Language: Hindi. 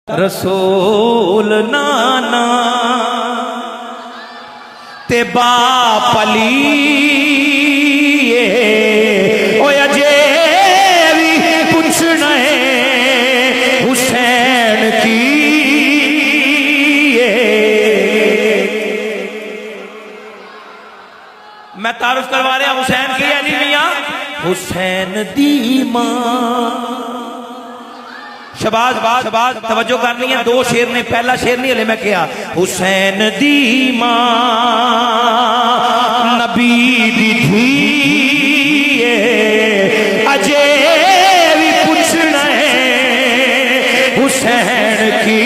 रसूल नाना ते बापली अजे भी पूछना है हुसैन की मैं तारुफ करवा रहा हुसैन की अली मियां हुसैन दी मां। शबाज बाज शबाज तवज्जो करनी है। दो शेर ने, पहला शेर नहीं हले मैं कहा हुसैन दी मां नबी दी थी अजे भी पूछना है हुसैन की